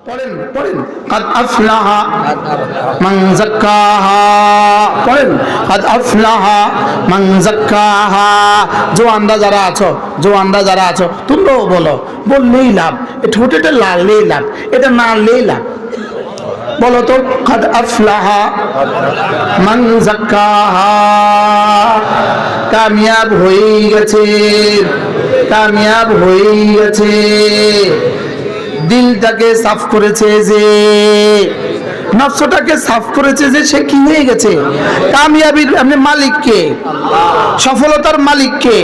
পড়েন পড়েন قد أفلح من زكاها পড়েন قد أفلح من زكاها জওয়ানরা যারা আছো তোমরাও বলো, বললেই লাভ, ঠোঁটেটা লাললেই লাভ, এটা নাড়লেই লাভ। বলো তো قد أفلح من زكاها, কামিয়াব হয়ে গেছে, কামিয়াব হয়ে গেছে। দিলটাকে সাফ করেছে যে, নফসটাকে সাফ করেছে যে, সে কি হয়ে গেছে? কামিয়াবির মালিক কে? সফলতার মালিক কে?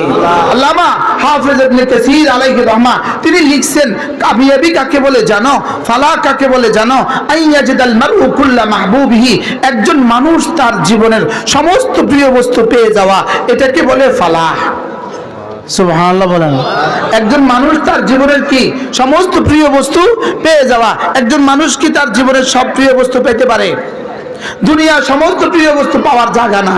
আল্লামা হাফেজ ইবনে কাসির আলাইহি রাহমা তিনি লিখছেন, কামিয়াবি কাকে বলে জানো? ফালাহ কাকে বলে জানো? আইয়াজিদাল মারউ কুল্লা মাহবুবিহি, একজন মানুষ তার জীবনের সমস্ত প্রিয় বস্তু পেয়ে যাওয়া, এটাকে বলে ফালাহ। সুবহানাল্লাহ বলেন। একজন মানুষ তার জীবনের কি সমস্ত প্রিয় বস্তু পেয়ে যাওয়া। একজন মানুষ কি তার জীবনের সব প্রিয় বস্তু পেতে পারে? দুনিয়া সমস্ত প্রিয় বস্তু পাওয়ার জায়গা না,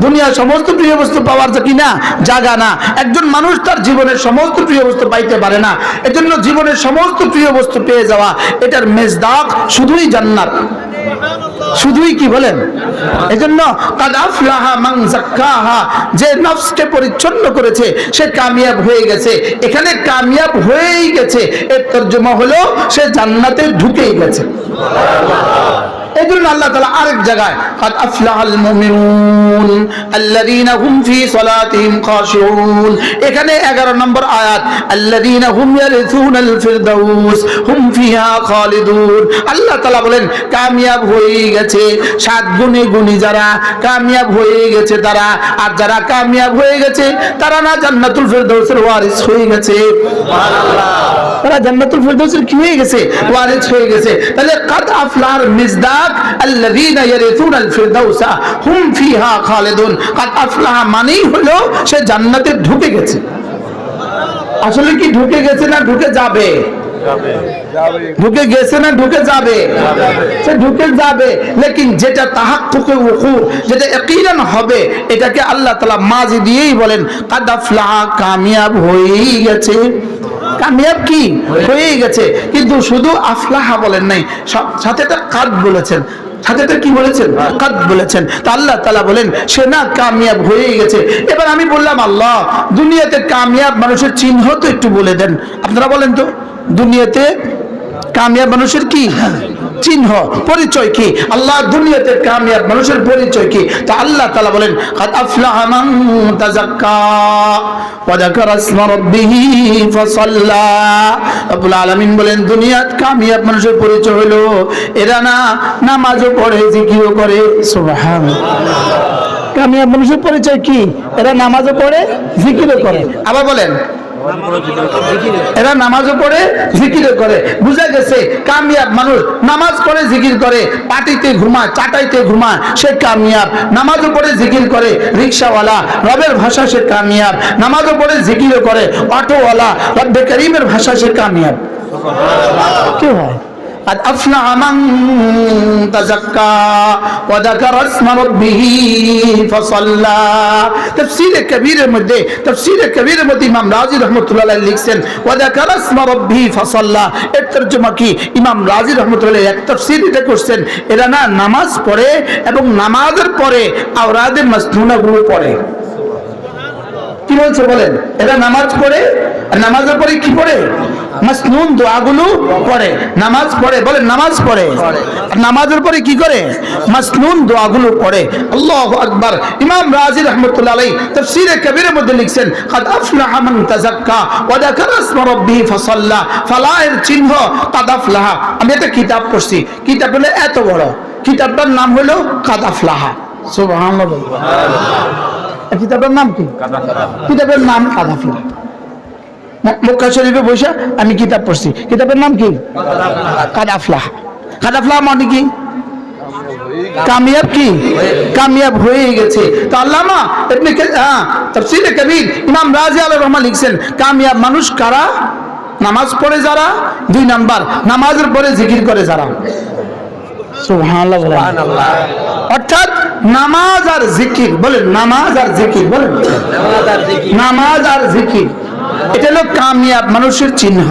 দুনিয়া সমস্ত প্রিয় বস্তু পাওয়ার কি না জায়গা না। একজন মানুষ তার জীবনের সমস্ত প্রিয় বস্তু পাইতে পারে না। এজন্য জীবনের সমস্ত প্রিয় বস্তু পেয়ে যাওয়া, এটার মেজদাক শুধুই জান্নাত, শুধুই কি বলেন? এজন্য কাদ আফলাহা মান যাক্কাহা, যে নফসকে পরিচ্ছন্ন করেছে সে কামিয়াব হয়ে গেছে। এখানে কামিয়াব হয়েই গেছে এর তরজমা হলো সে জান্নাতে ঢুকেই গেছে। এজন্য আল্লাহ তাআলা আরেক জায়গায় কাদ আফলাহাল মুমিনুন আল্লাযীনা হুম ফি সালাতিহিম খাশিউন, এখানে 11 নম্বর আয়াত, আল্লাযীনা হুম ইয়ারিসুনাল ফিরদাউস হুম ফিহা খালিদুন। আল্লাহ তাআলা বলেন কামিয়াব হয়ে গেছে 7 গুণে গুণী যারা, কামিয়াব হয়ে গেছে তারা। আর যারা কামিয়াব হয়ে গেছে তারা না জান্নাতুল ফিরদাউসের ওয়ারিস হয়ে গেছে। সুবহানাল্লাহ, তারা জান্নাতুল ফিরদাউসের কি হয়ে গেছে? ওয়ারিস হয়ে গেছে। তাহলে কাদ আফলাহার মিজদাক আল্লাযীনা ইয়ারিসুনাল ফিরদাউসা হুম ফিহা খালিদুন। কাদ আফলাহা মানেই হলো সে জান্নাতে ঢুকে গেছে। আসলে কি ঢুকে গেছে না ঢুকে যাবে? ঢুকে গেছে না ঢুকে যাবে? সে ঢুকে যাবে, লেকিন যেটা তাহাক্কুকে উকু, যেটা ইয়াকিনান হবে, এটাকে আল্লাহ তাআলা মাজি দিয়েই বলেন কাদ আফলাহা, কামিয়াব হয়েই গেছে। কামিয়াব কি হয়েই গেছে, কিন্তু শুধু আফলাহা বলেন নাই, সাথে একটা কাদ বলেছেন, সাথে তো কি বলেছেন? কাদ বলেছেন। তা আল্লাহ তাআলা বলেন সে না কামিয়াব হয়ে গেছে। এবার আমি বললাম, আল্লাহ দুনিয়াতে কামিয়াব মানুষের চিহ্ন তো একটু বলে দেন। আপনারা বলেন তো, দুনিয়াতে কামিয়াব মানুষের কি চিহ্ন, পরিচয় কি? আল্লাহ দুনিয়াতে কামিয়াব মানুষের পরিচয় কি? তা আল্লাহ তাআলা বলেন কাদ আফলাহা মান তাযাক্কা ওয়া যাকারা ইসমা রাব্বিহি ফাসাল্লা। রব্বুল আলামিন বলেন দুনিয়াতে কামিয়াব মানুষের পরিচয় হলো এরা না নামাজও পড়ে, জিকিরও করে। সুবহানাল্লাহ, কামিয়াব মানুষের পরিচয় কি? এরা নামাজও পড়ে, জিকিরও করে। আবার বলেন, এরা নামাজও পড়ে, জিকিরও করে। বুঝা গেছে কামিয়াব মানুষ নামাজ পড়ে, জিকির করে, পাটিতে ঘুমায়, চাটাইতে ঘুমায়, সে কামিয়াব। নামাজও পড়ে, জিকির করে, রিকশাওয়ালা, রবের ভাষা সে কামিয়াব। নামাজও পড়ে, জিকিরও করে, অটোওয়ালা, রব্বে করিমের ভাষা সে কামিয়াব। কি হয়? قد أفلح من تزكى وذكر اسم ربه فصلى। تفسير كبير মধ্যে ইমাম রাজি রাহমাতুল্লাহ আলাইহি লিখছেন وذكر اسم ربه فصلى। এর তরজমা কি? ইমাম রাজি রাহমাতুল্লাহ এক তাফসীর এটা করছেন, এরা না নামাজ পড়ে এবং নামাজের পরে আওরাদে মাসনুনা গুলো পড়ে। কি বলছে বলেন? এরা নামাজ পড়ে, আর নামাজের পরে কি পড়ে? মাসনুন দোয়াগুলো পড়ে। নামাজ পড়ে, বলেন নামাজ পড়ে, আর নামাজের পরে কি করে? মাসনুন দোয়াগুলো পড়ে। আল্লাহু আকবার। ইমাম রাজি রাহমাতুল্লাহ আলাইহি তাফসীরে কবীরের মধ্যে লিখছেন কাদ আফলাহা মান তাযাক্কা ওয়া যাকারা ইসমা রাব্বিহি ফাসাল্লা। ফালাহের চিহ্ন কাদ আফলাহা। আমি একটা কিতাব পড়ছি, কিতাব হলো এত বড়, কিতাবটার নাম হলো কাদ আফলাহা। সুবহানাল্লাহ। কিতাবের নাম কি? কিতাবের নাম কাদ আফলাহা। মক্কা শরীফে বসে আমি কিতাব পড়ছি, কিতাবের নাম কি? কাদ আফলাহা। কাদ আফলাহা মানে কি? কামিয়াব কি? কামিয়াব হয়ে গেছে। তো আল্লামা ইবনে তাফসীরে কবীর ইমাম রাজি আলাইহির রহমান লিখছেন কামিয়াব মানুষ কারা? নামাজ পড়ে যারা, 2 নাম্বার নামাজের পরে জিকির করে যারা। সুবহানাল্লাহ, সুবহানাল্লাহ। অর্থাৎ নামাজ আর জিকির, বলেন নামাজ আর জিকির, বলেন নামাজ আর জিকির, এটা হলো কামিয়াব মানুষের চিহ্ন।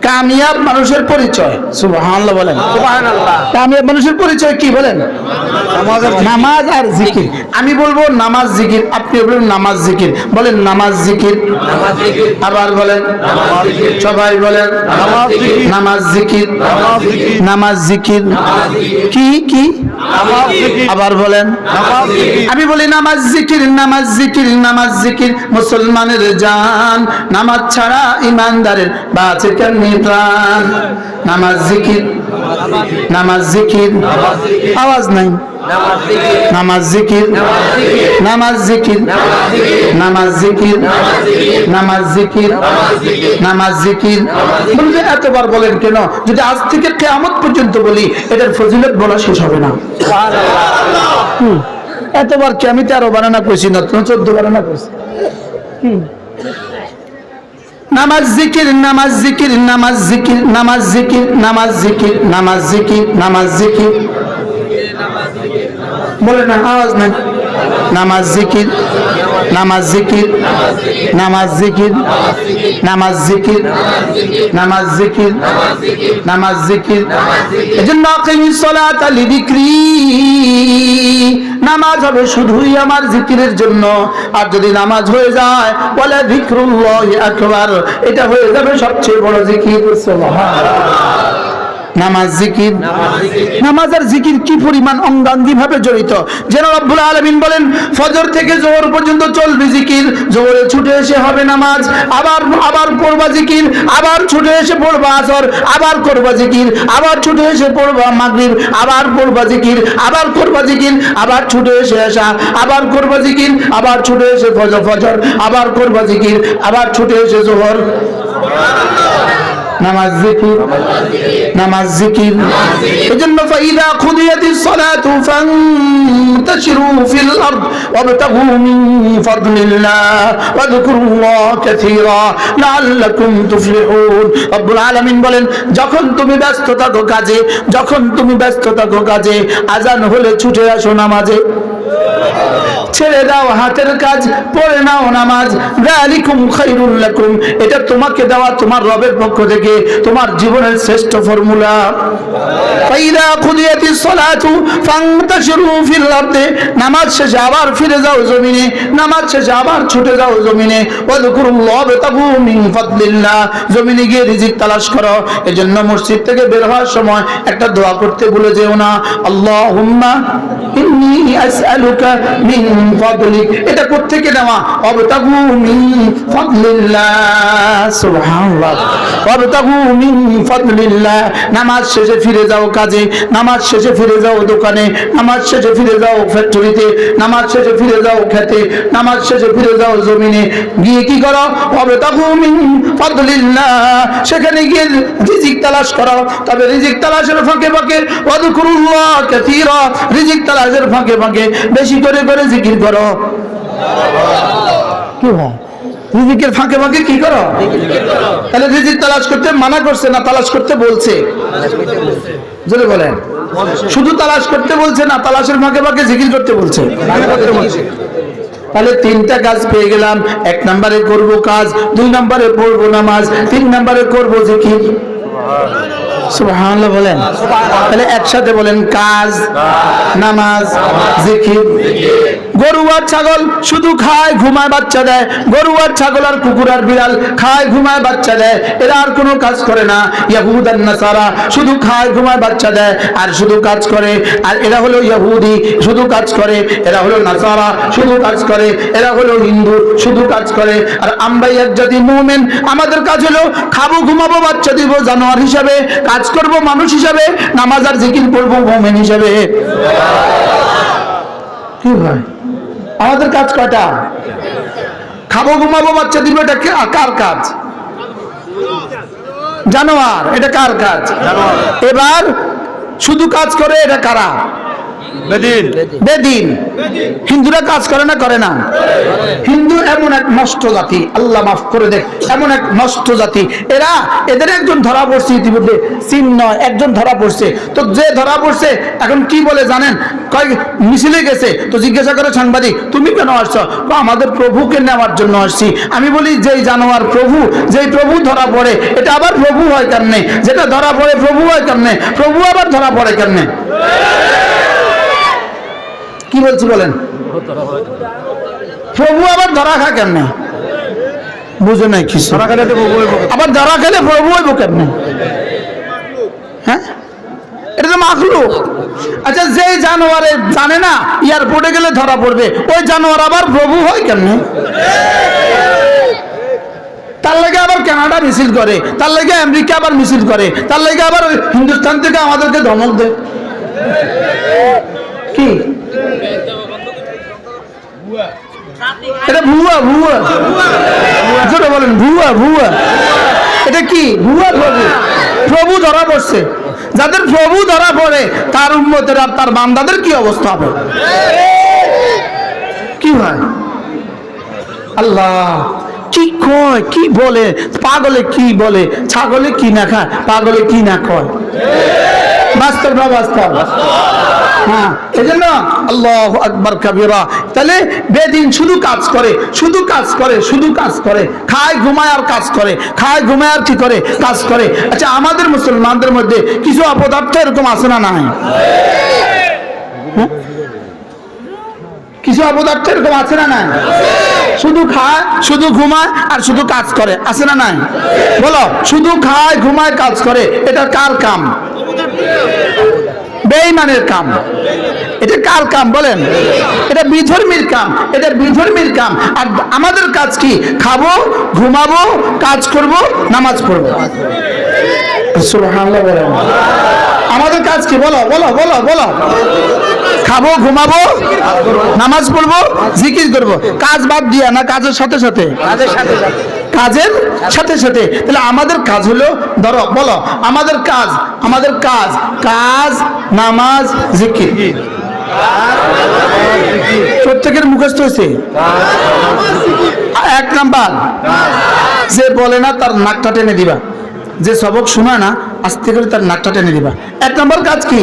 কামিয়াব মানুষের পরিচয়, সুবহানাল্লাহ বলেন। সুবহানাল্লাহ। কামিয়াব মানুষের পরিচয় কি বলেন? নামাজ আর জিকির। আমি বলবো নামাজ জিকির, আপনি বলবেন নামাজ জিকির। বলেন নামাজ জিকির, নামাজ জিকির, আবার বলেন নামাজ জিকির, সবাই বলেন নামাজ জিকির, নামাজ জিকির, নামাজ জিকির, নামাজ জিকির। নামাজ জিকির, কি কি? নামাজ জিকির, আবার বলেন নামাজ জিকির। আমি বলি নামাজ জিকির, নামাজ জিকির, নামাজ জিকির। মুসলমানের জান, নামাজ ছাড়া ইমানদারের বাঁচে কেমনি প্রাণ। নামাজ জিকির, নামাজ জিকির, আওয়াজ নাই। নামাজ জিকির, নামাজ জিকির, নামাজ জিকির, নামাজ জিকির, নামাজ জিকির, নামাজ জিকির। বলতে এতবার বলেন কেন? যদি আজ থেকে কিয়ামত পর্যন্ত বলি এটার ফজিলত বলা শেষ হবে না। এতবার কি আমি 13 বানানা কইছি না, 14 বানানা কইছি। নামাজ জিকির, নামাজ জিকির, নামাজ জিকির, নামাজ জিকির, নামাজ জিকির, নামাজ জিকির, নামাজ জিকির। বলে না, আওয়াজ নাই। নামাজ জিকির, নামাজ জিকির, নামাজ জিকির, নামাজ জিকির, নামাজ জিকির, নামাজ জিকির। এজন্য আকিমিস সালাতা লিযিকরি, নামাজ হবে শুধুই আমার জিকিরের জন্য। আর যদি নামাজ হয়ে যায় বলে যিকরুল্লাহি আকবার, এটা হয়ে যাবে সবচেয়ে বড় জিকির। সুবহানাল্লাহ। নামাজ জিকির, নামাজ আর জিকির কি পরিমাণ অঙ্গাঙ্গি ভাবে জড়িত। যেন রব্বুল আলামিন বলেন ফজর থেকে জোহর পর্যন্ত চলবে জিকির, জোহরে ছুটে এসে হবে নামাজ, আবার পড়বা জিকির, আবার ছুটে এসে পড়বা আসর, আবার করবা জিকির, আবার ছুটে এসে পড়বা মাগরিব, আবার পড়বা জিকির, আবার করবা জিকির, আবার ছুটে এসে আসা, আবার করবা জিকির, আবার ছুটে এসে ফজর, আবার করবা জিকির, আবার ছুটে এসে জোহর। নামাজ জিকির, নামাজ জিকির। এজন্য ফাইদা খুদিয়াতিস সালাতু ফান্তাশিরু ফিল আরদ ওয়াবতাগু মিন ফাদলিল্লাহ ওয়াযকুরুল্লাহ কাসীরা লাআল্লাকুম তুফলিহুন। রব্বুল আলামিন বলেন যখন তুমি ব্যস্ত থাকো কাজে, যখন তুমি ব্যস্ত থাকো কাজে, আজান হলে ছুটে আসো নামাজে। ছেড়ে দাও হাতের কাজ, পড়ে নাও নামাজ। যালিকুম খায়রুল লাকুম, এটা তোমাকে দেওয়া তোমার রবের পক্ষ থেকে তোমার জীবনের শ্রেষ্ঠ ফর্মুলা। ফাইদা কুদিয়াতিস সালাতু ফান্তাশিরু ফিল আরদি, নামাজ শেষে আবার ফিরে যাও জমিনে, নামাজ শেষে আবার ছুটে যাও জমিনে। ওয়াযকুরুল্লাহ ওয়াবতাগু মিন ফাদলিল্লাহ, জমিনে গিয়ে রিজিক তালাশ করো। এজন্য মসজিদ থেকে বের হওয়ার সময় একটা দোয়া করতে ভুলে যেও না, আল্লাহুম্মা ইন্নী আসআলুকা মিন ফাদলিক। এটা কোত্থেকে নেওয়া? ওয়াবতাগু মিন ফাদলিল্লাহ, সুবহানাল্লাহ। ওয়াবতাগু মিন ফাদলিল্লাহ। নামাজ শেষে ফিরে যাও কাজে, নামাজ শেষে ফিরে যাও দোকানে, নামাজ শেষে ফিরে যাও ফ্যাক্টরিতে, নামাজ শেষে ফিরে যাও খেতে, নামাজ শেষে ফিরে যাও জমিনে। গিয়ে কি করো? ওয়াবতাগু মিন ফাদলিল্লাহ, সেখানে গিয়ে রিজিক তালাশ করো। তবে রিজিক তালাশের ফাঁকে ফাঁকে ওয়াযকুরুল্লাহ কাসীরা, রিজিক তালাশের ফাঁকে ফাঁকে বেশি করে করে জিকির করো। কি হয়? রিজিকের ফাঁকে ফাঁকে কি করো? তাহলে রিজিক তালাশ করতে মানা করছে না তালাশ করতে বলছে? জোরে বলেন। শুধু তালাশ করতে বলছে না, তালাশের ফাঁকে ফাঁকে জিকির করতে বলছে। তাহলে 3টা কাজ পেয়ে গেলাম। 1 নম্বরে করব কাজ, 2 নম্বরে পড়বো নামাজ, 3 নম্বরে করব জিকির। সুবহানাল্লাহ বলেন। তাহলে একসাথে বলেন কাজ, নামাজ, জিকির। গরু আর ছাগল শুধু খায় ঘুমায় বাচ্চা দেয়, গরু আর ছাগল আর কুকুর আর বিড়াল খায় ঘুমায় বাচ্চা দেয়, এরা আর কোনো কাজ করে না। ইহুদ আর নাসারা শুধু খায় ঘুমায় বাচ্চা দেয় আর শুধু কাজ করে। আর এরা হলো ইহুদি, শুধু কাজ করে। এরা হলো নাসারা, শুধু কাজ করে। এরা হলো হিন্দু, শুধু কাজ করে। আর আমরাই এক জাতি মুমিন, আমাদের কাজ হলো খাবো ঘুমাবো বাচ্চা দিব জানোয়ার হিসাবে, কাজ করব মানুষ হিসাবে, নামাজ আর জিকির পড়বো মুমিন হিসাবে। কি ভাই আমাদের কাজ কয়টা? খাবো ঘুমাবো বাচ্চা দিব, এটা কার কাজ? জানোয়ার। এটা কার কাজ? এবার শুধু কাজ করে, এটা কারা? বেদিন বেদিন। হিন্দুরা কাজ করে না করে না? হিন্দু এমন এক নষ্ট জাতি, আল্লাহ মাফ করে দেখ, এমন এক নষ্ট জাতি। এদের একজন ধরা পড়ছে ইতিমধ্যে, চিহ্ন একজন ধরা পড়ছে। তো যে ধরা পড়ছে এখন কি বলে জানেন? কয় মিছিলে গেছে, তো জিজ্ঞাসা করে সাংবাদিক, তুমি কেন আসছো? আমাদের প্রভুকে নেওয়ার জন্য আসছি। আমি বলি, যেই জানোয়ার প্রভু, যেই প্রভু ধরা পড়ে, এটা আবার প্রভু হয় কেমনে? যেটা ধরা পড়ে প্রভু হয় কেমনে? প্রভু আবার ধরা পড়ে কেমনে? কি বলছি বলেন? প্রভু আবার ধরা খায় কেমনে? বুঝে নাই কিছু। আবার ধরা খেলে প্রভু হইব কেমনে? হ্যাঁ, এটা তো মাখলুক। আচ্ছা, যে জানোয়ারে জানে না এয়ারপোর্টে গেলে ধরা পড়বে, ওই জানোয়ার আবার প্রভু হয় কেমনে? তার লাগে আবার কানাডা মিছিল করে, তার লাগে আমেরিকা আবার মিছিল করে, তার লাগে আবার হিন্দুস্তান থেকে আমাদেরকে ধমক দেয়। কি এটা? ভুয়া ভুয়া, জোরে বলেন, ভুয়া ভুয়া। এটা কি ভুয়া? প্রভু, প্রভু ধরা পড়ছে। যাদের প্রভু ধরা পড়ে তার উম্মতের আর তার বান্দাদের কি অবস্থা হবে? কি হয়? আল্লাহ কি কয়, কি বলে? পাগলে কি বলে? ছাগলে কি না খায়, পাগলে কি না কয়? বাস্তব না বাস্তব? হ্যাঁ, এই জন্য আল্লাহু আকবার কাবীরা। তাহলে বেদিন শুধু কাজ করে, শুধু কাজ করে, শুধু কাজ করে, খায় ঘুমায় আর কাজ করে, খায় ঘুমায় আর কি করে? কাজ করে। আচ্ছা, আমাদের মুসলমানদের মধ্যে কিছু অপদার্থ এরকম আছে না নাই? কিছু অপদার্থ এরকম আছে না নাই? শুধু খায়, শুধু ঘুমায় আর শুধু কাজ করে, আছে না নাই? বলো, শুধু খায় ঘুমায় কাজ করে, এটা কার কাম? বেঈমানের কাম। এটা কার কাম বলেন? এটা বিধর্মীর কাম, এটা বিধর্মীর কাম। আর আমাদের কাজ কি? খাবো, ঘুমাবো, কাজ করব, নামাজ পড়বো। সুবহানাল্লাহ বলেন। আমাদের কাজ কি? বলো বলো বলো বলো। খাবো, ঘুমাবো, নামাজ পড়বো, জিকির করবো। কাজ বাদ দিয়া না কাজের সাথে সাথে? কাজের সাথে সাথে। তাহলে আমাদের কাজ হলো, ধরো বলো, আমাদের কাজ, আমাদের কাজ, কাজ, নামাজ, জিকির। প্রত্যেকের মুখস্থ হয়েছে। এক নাম্বার, যে বলে না তার নাকটা টেনে দিবা, যে সবক শোনা না আস্তে করে তার নাকটা টেনে দিবা। এক নম্বর কাজ কি?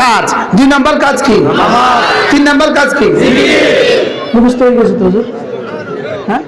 কাজ। দুই নম্বর কাজ কি? তিন নম্বর কাজ কি? মুখস্থ হয়ে গেছে তো? হ্যাঁ।